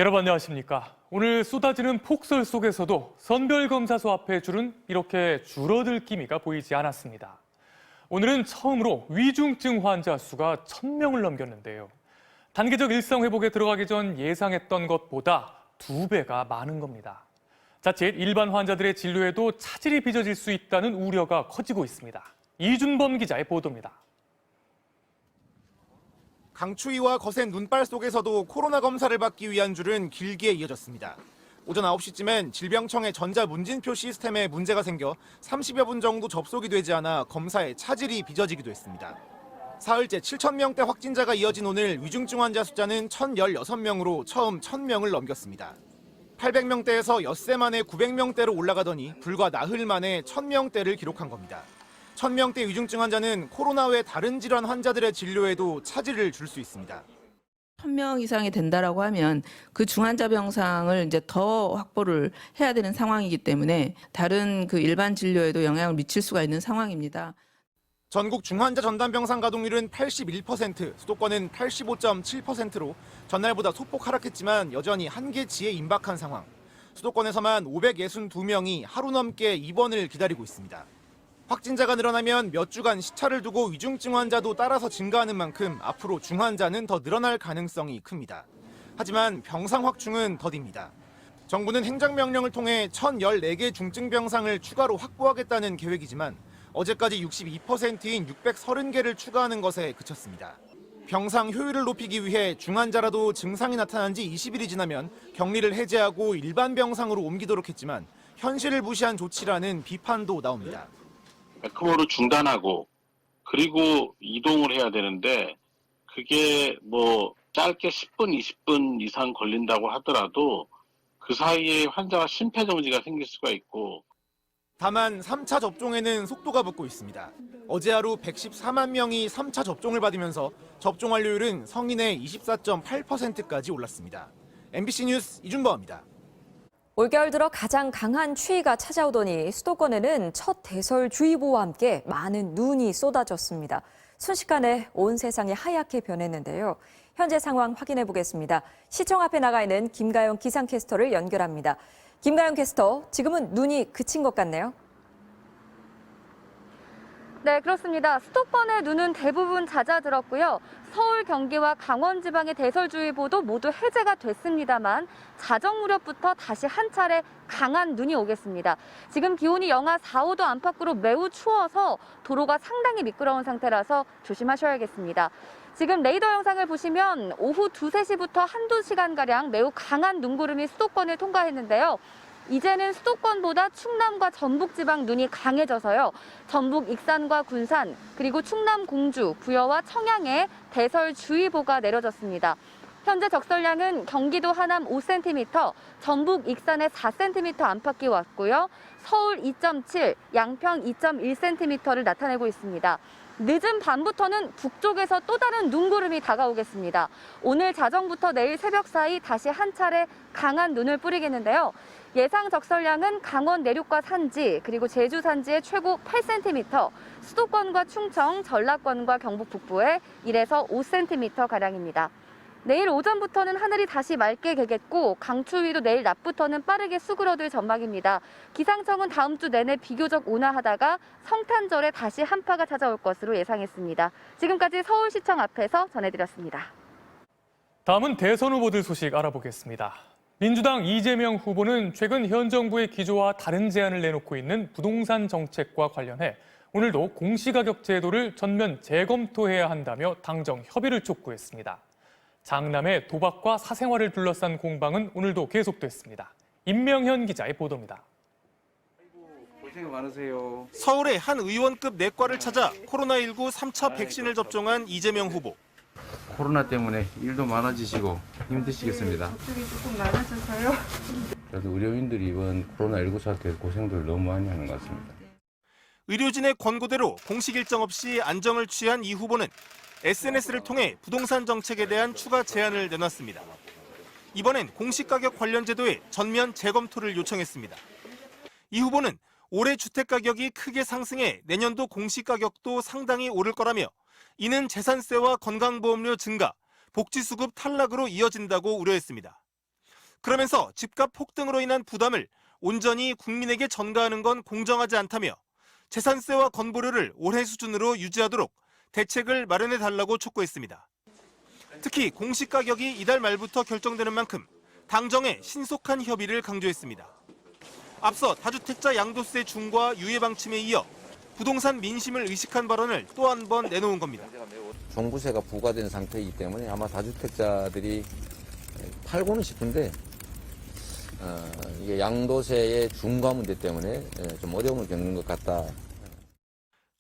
여러분 안녕하십니까? 오늘 쏟아지는 폭설 속에서도 선별검사소 앞에 줄은 이렇게 줄어들 기미가 보이지 않았습니다. 오늘은 처음으로 위중증 환자 수가 1,000명을 넘겼는데요. 단계적 일상 회복에 들어가기 전 예상했던 것보다 2배가 많은 겁니다. 자칫 일반 환자들의 진료에도 차질이 빚어질 수 있다는 우려가 커지고 있습니다. 이준범 기자의 보도입니다. 강추위와 거센 눈발 속에서도 코로나 검사를 받기 위한 줄은 길게 이어졌습니다. 오전 9시쯤엔 질병청의 전자문진표 시스템에 문제가 생겨 30여 분 정도 접속이 되지 않아 검사에 차질이 빚어지기도 했습니다. 사흘째 7,000명대 확진자가 이어진 오늘 위중증 환자 숫자는 1,016명으로 처음 1,000명을 넘겼습니다. 800명대에서 엿새 만에 900명대로 올라가더니 불과 나흘 만에 1,000명대를 기록한 겁니다. 1,000명대 위중증 환자는 코로나 외 다른 질환 환자들의 진료에도 차질을 줄 수 있습니다. 1,000명 이상이 된다라고 하면 그 중환자 병상을 이제 더 확보를 해야 되는 상황이기 때문에 다른 그 일반 진료에도 영향을 미칠 수가 있는 상황입니다. 전국 중환자 전담 병상 가동률은 81%, 수도권은 85.7%로 전날보다 소폭 하락했지만 여전히 한계치에 임박한 상황. 수도권에서만 562명이 하루 넘게 입원을 기다리고 있습니다. 확진자가 늘어나면 몇 주간 시차를 두고 위중증 환자도 따라서 증가하는 만큼 앞으로 중환자는 더 늘어날 가능성이 큽니다. 하지만 병상 확충은 더딥니다. 정부는 행정명령을 통해 1,014개 중증 병상을 추가로 확보하겠다는 계획이지만 어제까지 62%인 630개를 추가하는 것에 그쳤습니다. 병상 효율을 높이기 위해 중환자라도 증상이 나타난 지 20일이 지나면 격리를 해제하고 일반 병상으로 옮기도록 했지만 현실을 무시한 조치라는 비판도 나옵니다. 에크모를 중단하고 그리고 이동을 해야 되는데 그게 뭐 짧게 10분, 20분 이상 걸린다고 하더라도 그 사이에 환자가 심폐정지가 생길 수가 있고 다만 3차 접종에는 속도가 붙고 있습니다. 어제 하루 114만 명이 3차 접종을 받으면서 접종 완료율은 성인의 24.8%까지 올랐습니다. MBC 뉴스 이준범입니다. 올겨울 들어 가장 강한 추위가 찾아오더니 수도권에는 첫 대설주의보와 함께 많은 눈이 쏟아졌습니다. 순식간에 온 세상이 하얗게 변했는데요. 현재 상황 확인해 보겠습니다. 시청 앞에 나가 있는 김가영 기상캐스터를 연결합니다. 김가영 캐스터, 지금은 눈이 그친 것 같네요. 네, 그렇습니다. 수도권의 눈은 대부분 잦아들었고요. 서울, 경기와 강원 지방의 대설주의보도 모두 해제가 됐습니다만 자정 무렵부터 다시 한 차례 강한 눈이 오겠습니다. 지금 기온이 영하 4, 5도 안팎으로 매우 추워서 도로가 상당히 미끄러운 상태라서 조심하셔야겠습니다. 지금 레이더 영상을 보시면 오후 2, 3시부터 한두 시간가량 매우 강한 눈구름이 수도권을 통과했는데요. 이제는 수도권보다 충남과 전북 지방 눈이 강해져서요. 전북 익산과 군산, 그리고 충남 공주, 부여와 청양에 대설주의보가 내려졌습니다. 현재 적설량은 경기도 하남 5cm, 전북 익산에 4cm 안팎이 왔고요. 서울 2.7, 양평 2.1cm를 나타내고 있습니다. 늦은 밤부터는 북쪽에서 또 다른 눈구름이 다가오겠습니다. 오늘 자정부터 내일 새벽 사이 다시 한 차례 강한 눈을 뿌리겠는데요. 예상 적설량은 강원 내륙과 산지, 그리고 제주 산지에 최고 8cm, 수도권과 충청, 전라권과 경북 북부에 1에서 5cm가량입니다. 내일 오전부터는 하늘이 다시 맑게 개겠고 강추위도 내일 낮부터는 빠르게 수그러들 전망입니다. 기상청은 다음 주 내내 비교적 온화하다가 성탄절에 다시 한파가 찾아올 것으로 예상했습니다. 지금까지 서울시청 앞에서 전해드렸습니다. 다음은 대선 후보들 소식 알아보겠습니다. 민주당 이재명 후보는 최근 현 정부의 기조와 다른 제안을 내놓고 있는 부동산 정책과 관련해 오늘도 공시가격 제도를 전면 재검토해야 한다며 당정 협의를 촉구했습니다. 장남의 도박과 사생활을 둘러싼 공방은 오늘도 계속됐습니다. 임명현 기자의 보도입니다. 고생 많으세요. 서울의 한 의원급 내과를 찾아 코로나19 3차 백신을 접종한 이재명 후보. 코로나 때문에 일도 많아지시고 힘드시겠습니다. 걱정이 조금 많아져서요. 그래도 의료인들이 이번 코로나19 사태에 고생들 너무 많이 하는 것 같습니다. 의료진의 권고대로 공식 일정 없이 안정을 취한 이 후보는 SNS를 통해 부동산 정책에 대한 추가 제안을 내놨습니다. 이번엔 공시가격 관련 제도의 전면 재검토를 요청했습니다. 이 후보는 올해 주택가격이 크게 상승해 내년도 공시가격도 상당히 오를 거라며 이는 재산세와 건강보험료 증가, 복지수급 탈락으로 이어진다고 우려했습니다. 그러면서 집값 폭등으로 인한 부담을 온전히 국민에게 전가하는 건 공정하지 않다며 재산세와 건보료를 올해 수준으로 유지하도록 대책을 마련해 달라고 촉구했습니다. 특히 공시가격이 이달 말부터 결정되는 만큼 당정의 신속한 협의를 강조했습니다. 앞서 다주택자 양도세 중과 유예 방침에 이어 부동산 민심을 의식한 발언을 또 한 번 내놓은 겁니다. 종부세가 부과된 상태이기 때문에 아마 다주택자들이 팔고는 싶은데 이게 양도세의 중과 문제 때문에 좀 어려움을 겪는 것 같다.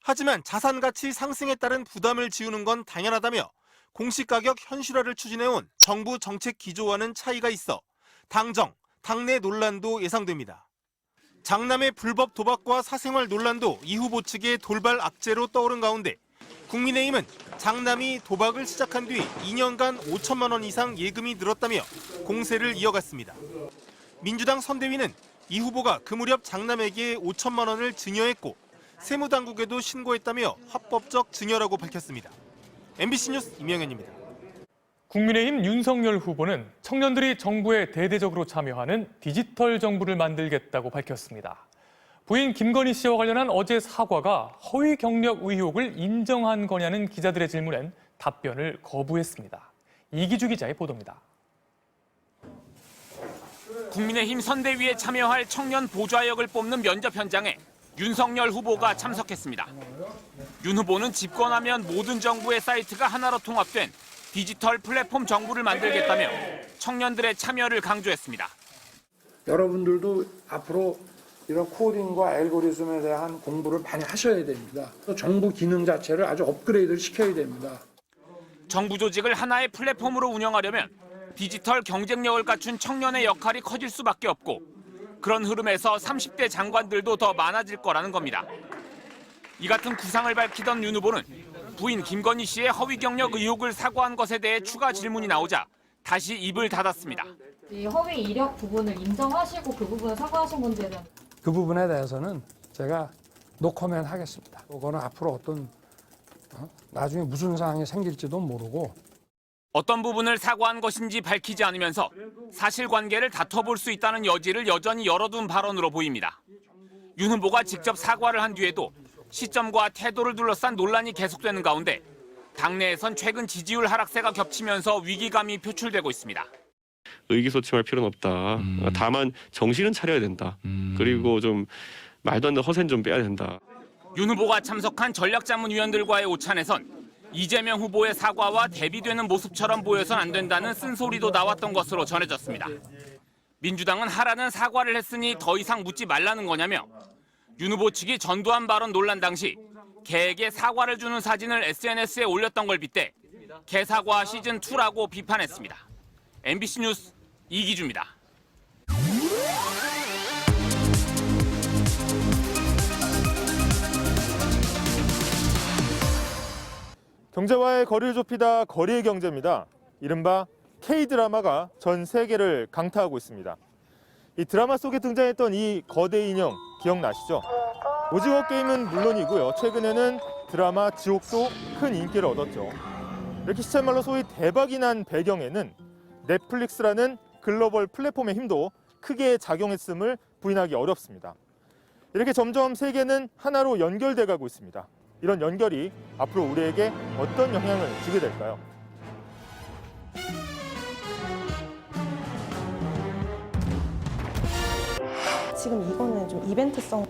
하지만 자산 가치 상승에 따른 부담을 지우는 건 당연하다며 공시가격 현실화를 추진해온 정부 정책 기조와는 차이가 있어 당정, 당내 논란도 예상됩니다. 장남의 불법 도박과 사생활 논란도 이 후보 측의 돌발 악재로 떠오른 가운데 국민의힘은 장남이 도박을 시작한 뒤 2년간 5천만 원 이상 예금이 늘었다며 공세를 이어갔습니다. 민주당 선대위는 이 후보가 그 무렵 장남에게 5천만 원을 증여했고 세무당국에도 신고했다며 합법적 증여라고 밝혔습니다. MBC 뉴스 임영현입니다. 국민의힘 윤석열 후보는 청년들이 정부에 대대적으로 참여하는 디지털 정부를 만들겠다고 밝혔습니다. 부인 김건희 씨와 관련한 어제 사과가 허위 경력 의혹을 인정한 거냐는 기자들의 질문엔 답변을 거부했습니다. 이기주 기자의 보도입니다. 국민의힘 선대위에 참여할 청년 보좌역을 뽑는 면접 현장에 윤석열 후보가 참석했습니다. 윤 후보는 집권하면 모든 정부의 사이트가 하나로 통합된 디지털 플랫폼 정부를 만들겠다며 청년들의 참여를 강조했습니다. 여러분들도 앞으로 이런 코딩과 알고리즘에 대한 공부를 많이 하셔야 됩니다. 또 정부 기능 자체를 아주 업그레이드를 시켜야 됩니다. 정부 조직을 하나의 플랫폼으로 운영하려면 디지털 경쟁력을 갖춘 청년의 역할이 커질 수밖에 없고 그런 흐름에서 30대 장관들도 더 많아질 거라는 겁니다. 이 같은 구상을 밝히던 윤 후보는 부인 김건희 씨의 허위 경력 의혹을 사과한 것에 대해 추가 질문이 나오자 다시 입을 닫았습니다. 이 허위 이력 부분을 인정하시고 그 부분을 사과하신 건지는 그 부분에 대해서는 제가 노코멘 하겠습니다. 그거는 앞으로 어떤 나중에 무슨 상황이 생길지도 모르고 어떤 부분을 사과한 것인지 밝히지 않으면서 사실관계를 다퉈볼 수 있다는 여지를 여전히 열어둔 발언으로 보입니다. 윤 후보가 직접 사과를 한 뒤에도 시점과 태도를 둘러싼 논란이 계속되는 가운데 당내에선 최근 지지율 하락세가 겹치면서 위기감이 표출되고 있습니다. 의기소침할 필요는 없다. 다만 정신은 차려야 된다. 그리고 좀 말도 안 되는 허세는 좀 빼야 된다. 윤 후보가 참석한 전략자문위원들과의 오찬에선 이재명 후보의 사과와 대비되는 모습처럼 보여선 안 된다는 쓴소리도 나왔던 것으로 전해졌습니다. 민주당은 하라는 사과를 했으니 더 이상 묻지 말라는 거냐며 윤 후보 측이 전두환 발언 논란 당시 개에게 사과를 주는 사진을 SNS에 올렸던 걸 빗대 개사과 시즌2라고 비판했습니다. MBC 뉴스 이기주입니다. 경제와의 거리를 좁히다 거리의 경제입니다. 이른바 K-드라마가 전 세계를 강타하고 있습니다. 이 드라마 속에 등장했던 이 거대 인형 기억나시죠? 오징어 게임은 물론이고요. 최근에는 드라마 지옥도 큰 인기를 얻었죠. 이렇게 시쳇말로 소위 대박이 난 배경에는 넷플릭스라는 글로벌 플랫폼의 힘도 크게 작용했음을 부인하기 어렵습니다. 이렇게 점점 세계는 하나로 연결돼 가고 있습니다. 이런 연결이 앞으로 우리에게 어떤 영향을 주게 될까요? 지금 이거는 좀 이벤트성.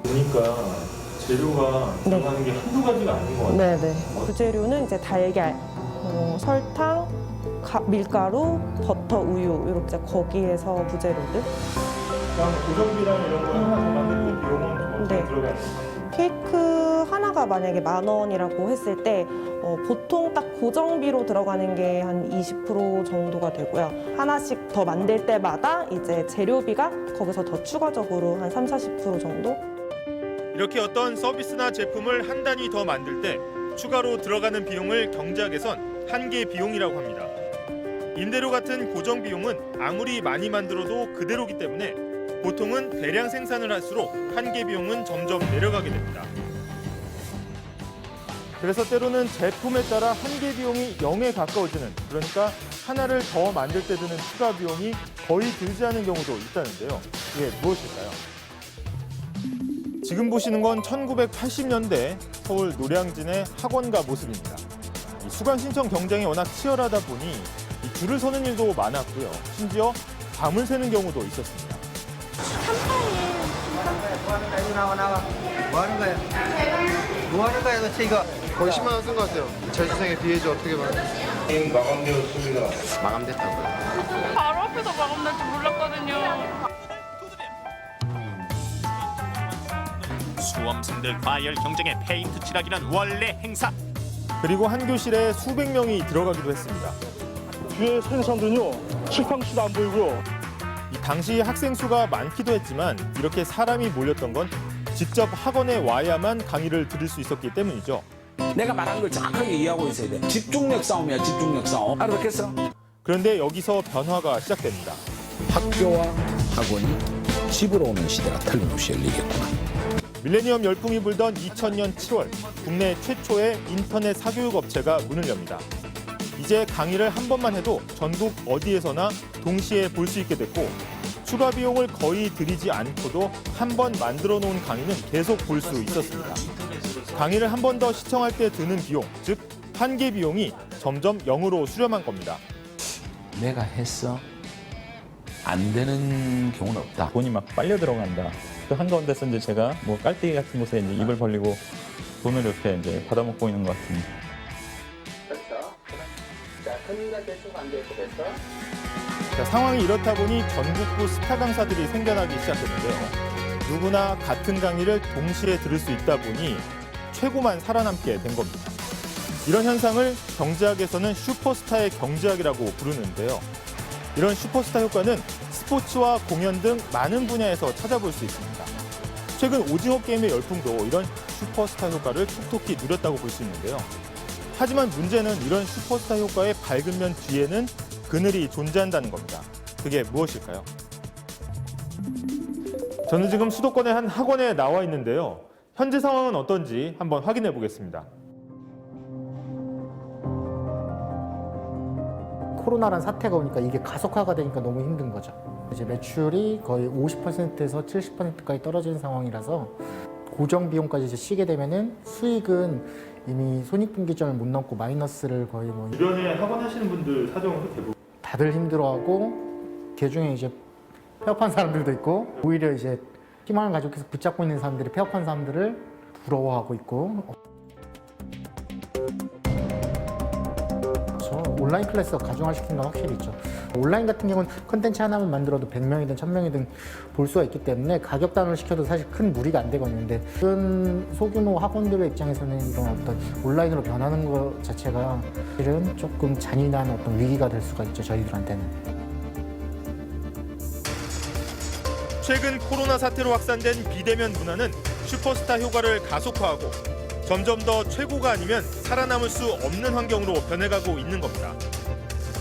보니까 재료가 들어가는 게 한두 가지가 아닌 것 같아요. 네네. 부재료는 이제 달걀, 설탕, 밀가루, 버터, 우유 이렇게 거기에서 부재료들. 고정비랑 이런 거 하나 더 만드는 비용은 어떻게 들어가요? 케이크 하나가 만약에 10,000원이라고 했을 때 보통 딱 고정비로 들어가는 게 한 20% 정도가 되고요. 하나씩 더 만들 때마다 이제 재료비가 거기서 더 추가적으로 한 30-40% 정도? 이렇게 어떤 서비스나 제품을 한 단위 더 만들 때 추가로 들어가는 비용을 경제학에선 한계 비용이라고 합니다. 임대료 같은 고정 비용은 아무리 많이 만들어도 그대로기 때문에 보통은 대량 생산을 할수록 한계 비용은 점점 내려가게 됩니다. 그래서 때로는 제품에 따라 한개 비용이 0에 가까워지는, 그러니까 하나를 더 만들 때 드는 추가 비용이 거의 들지 않은 경우도 있다는데요. 이게 무엇일까요? 지금 보시는 건 1980년대 서울 노량진의 학원가 모습입니다. 이 수강 신청 경쟁이 워낙 치열하다 보니 이 줄을 서는 일도 많았고요. 심지어 밤을 새는 경우도 있었습니다. 뭐 하는 거야? 뭐 하는 거야, 도대체 이거? 거의 10만 원 쓴 것 같아요. 재수생에 비해서 어떻게 봐요? 마감되었습니다. 마감됐다고요. 바로 앞에서 마감날 줄 몰랐거든요. 수험생들 과열 경쟁에 페인트 칠하기는 원래 행사. 그리고 한 교실에 수백 명이 들어가기도 했습니다. 뒤에 서 있는 사람들은요, 칠판지도 안 보이고요. 이 당시 학생 수가 많기도 했지만 이렇게 사람이 몰렸던 건 직접 학원에 와야만 강의를 들을 수 있었기 때문이죠. 내가 말하는 걸 정확하게 이해하고 있어야 돼. 집중력 싸움이야, 집중력 싸움. 알아듣겠어? 그런데 여기서 변화가 시작됩니다. 학교와 학원이 집으로 오는 시대가 틀림없이 열리겠구나. 밀레니엄 열풍이 불던 2000년 7월, 국내 최초의 인터넷 사교육 업체가 문을 엽니다. 이제 강의를 한 번만 해도 전국 어디에서나 동시에 볼 수 있게 됐고, 추가 비용을 거의 들이지 않고도 한 번 만들어 놓은 강의는 계속 볼 수 있었습니다. 강의를 한 번 더 시청할 때 드는 비용, 즉 한개 비용이 점점 0으로 수렴한 겁니다. 내가 했어? 안 되는 경우는 없다. 돈이 막 빨려 들어간다. 그 한가운데서 이제 제가 뭐 깔때기 같은 곳에 이제 입을 벌리고 돈을 이렇게 이제 받아먹고 있는 것 같습니다. 자, 상황이 이렇다 보니 전국구 스타 강사들이 생겨나기 시작했는데요. 누구나 같은 강의를 동시에 들을 수 있다 보니 최고만 살아남게 된 겁니다. 이런 현상을 경제학에서는 슈퍼스타의 경제학이라고 부르는데요. 이런 슈퍼스타 효과는 스포츠와 공연 등 많은 분야에서 찾아볼 수 있습니다. 최근 오징어 게임의 열풍도 이런 슈퍼스타 효과를 톡톡히 누렸다고 볼 수 있는데요. 하지만 문제는 이런 슈퍼스타 효과의 밝은 면 뒤에는 그늘이 존재한다는 겁니다. 그게 무엇일까요? 저는 지금 수도권의 한 학원에 나와 있는데요. 현재 상황은 어떤지 한번 확인해 보겠습니다. 코로나란 사태가 오니까 이게 가속화가 되니까 너무 힘든 거죠. 이제 매출이 거의 50%에서 70%까지 떨어지는 상황이라서 고정 비용까지 이제 쉬게 되면은 수익은 이미 손익분기점을 못 넘고 마이너스를 거의 뭐 주변에 학원 하시는 분들 사정은 대부분 다들 힘들어하고 그중에 이제 폐업한 사람들도 있고 오히려 이제 희망을 가지고 계속 붙잡고 있는 사람들이 폐업한 사람들을 부러워하고 있고. 온라인 클래스가 가중화시킨 건 확실히 있죠. 온라인 같은 경우는 컨텐츠 하나만 만들어도 100명이든 1000명이든 볼 수가 있기 때문에 가격 단위를 시켜도 사실 큰 무리가 안 되거든요. 근데 큰 소규모 학원들의 입장에서는 이런 어떤 온라인으로 변하는 것 자체가 사실은 조금 잔인한 어떤 위기가 될 수가 있죠, 저희들한테는. 최근 코로나 사태로 확산된 비대면 문화는 슈퍼스타 효과를 가속화하고 점점 더 최고가 아니면 살아남을 수 없는 환경으로 변해가고 있는 겁니다.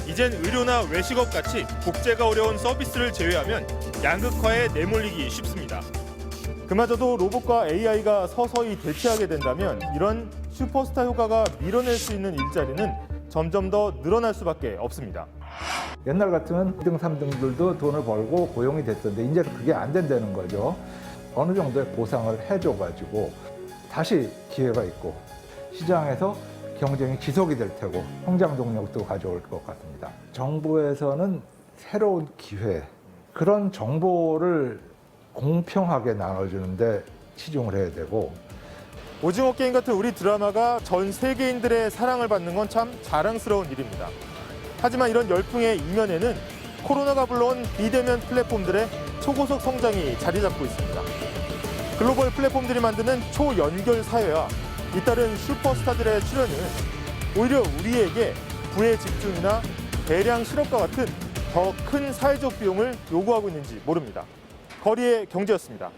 이젠 의료나 외식업 같이 복제가 어려운 서비스를 제외하면 양극화에 내몰리기 쉽습니다. 그마저도 로봇과 AI가 서서히 대체하게 된다면 이런 슈퍼스타 효과가 밀어낼 수 있는 일자리는 점점 더 늘어날 수밖에 없습니다. 옛날 같으면 2등, 3등들도 돈을 벌고 고용이 됐던데 이제 그게 안 된다는 거죠. 어느 정도의 보상을 해줘가지고 다시 기회가 있고 시장에서 경쟁이 지속이 될 테고 성장 동력도 가져올 것 같습니다. 정부에서는 새로운 기회, 그런 정보를 공평하게 나눠주는데 치중을 해야 되고 오징어 게임 같은 우리 드라마가 전 세계인들의 사랑을 받는 건 참 자랑스러운 일입니다. 하지만 이런 열풍의 이면에는 코로나가 불러온 비대면 플랫폼들의 초고속 성장이 자리 잡고 있습니다. 글로벌 플랫폼들이 만드는 초연결 사회와 잇따른 슈퍼스타들의 출연은 오히려 우리에게 부의 집중이나 대량 실업과 같은 더 큰 사회적 비용을 요구하고 있는지 모릅니다. 거리의 경제였습니다.